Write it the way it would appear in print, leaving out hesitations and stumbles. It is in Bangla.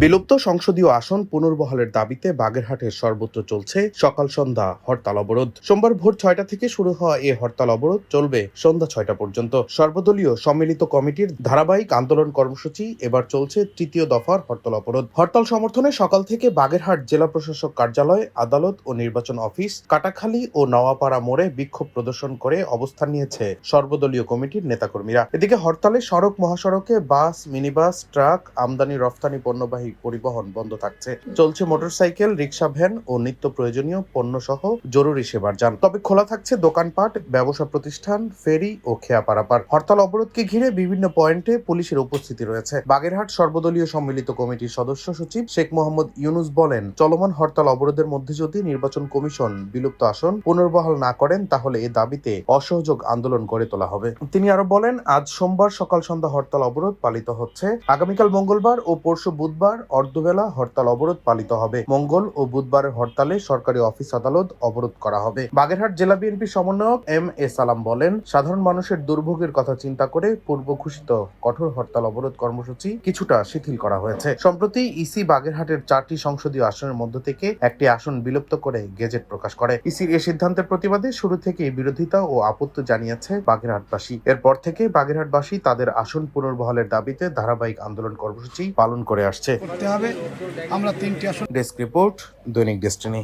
বিলুপ্ত সংসদীয় আসন পুনর্বহালের দাবিতে বাগেরহাটের সর্বত্র চলছে সকাল সন্ধ্যা হরতাল অবরোধ। সোমবার ভোর ৬টা থেকে শুরু হওয়া এই হরতাল অবরোধ চলবে সন্ধ্যা ৬টা পর্যন্ত। সর্বদলীয় সম্মিলিত কমিটির ধারাবাহিক আন্দোলন কর্মসূচি এবার চলছে তৃতীয় দফার হরতাল অবরোধ। হরতাল সমর্থনে সকাল থেকে বাগেরহাট জেলা প্রশাসক কার্যালয়, আদালত ও নির্বাচন অফিস, কাটাখালী ও নওয়াপাড়া মোড়ে বিক্ষোভ প্রদর্শন করে অবস্থান নিয়েছে সর্বদলীয় কমিটির নেতাকর্মীরা। এদিকে হরতালে সড়ক মহাসড়কে বাস, মিনিবাস, ট্রাক, আমদানি রফতানি পণ্যবাহী পরিবহন বন্ধ থাকছে। চলছে মোটরসাইকেল, রিক্সা, ভ্যান ও নিত্য প্রয়োজনীয় পণ্য সহ জরুরি সেবার যান। তবে খোলা থাকছে দোকানপাট, ব্যবসা প্রতিষ্ঠান, ফেরি ও খেয়া পারাপার। হরতাল অবরোধকে ঘিরে বিভিন্ন পয়েন্টে পুলিশের উপস্থিতি রয়েছে। বাগেরহাট সর্বদলীয় সম্মিলিত কমিটির সদস্য সচিব শেখ মোহাম্মদ ইউনুস বলেন, চলমান হরতাল অবরোধের মধ্যে যদি নির্বাচন কমিশন বিলুপ্ত আসন পুনর্বহাল না করেন তাহলে এ দাবিতে অসহযোগ আন্দোলন গড়ে তোলা হবে। তিনি আরো বলেন, আজ সোমবার সকাল সন্ধ্যা হরতাল অবরোধ পালিত হচ্ছে। আগামীকাল মঙ্গলবার ও পরশু বুধবার অর্ধবেলা হরতাল অবরোধ পালিত হবে। মঙ্গল ও বুধবারের হরতালে সরকারি অফিস আদালত অবরোধ করা হবে। বাগেরহাট জেলা বিএনপি সমন্বয়ক এম.এ. সালাম বলেন, সাধারণ মানুষের দুর্ভোগের কথা চিন্তা করে পূর্ব ঘোষিত কঠোর হরতাল অবরোধ কর্মসূচি কিছুটা শিথিল করা হয়েছে। সম্প্রতি ইসি বাগেরহাটের 4টি সংসদীয় আসনের মধ্য থেকে একটি আসন বিলুপ্ত করে গেজেট প্রকাশ করে। ইসির এ সিদ্ধান্তের প্রতিবাদে শুরু থেকেই বিরোধিতা ও আপত্তি জানিয়েছে বাগেরহাটবাসী। এরপর থেকে বাগেরহাটবাসী তাদের আসন পুনর্বহালের দাবিতে ধারাবাহিক আন্দোলন কর্মসূচি পালন করে আসছে। আমরা 3টি আসন। ডেস্ক রিপোর্ট, দৈনিক ডেস্টিনি।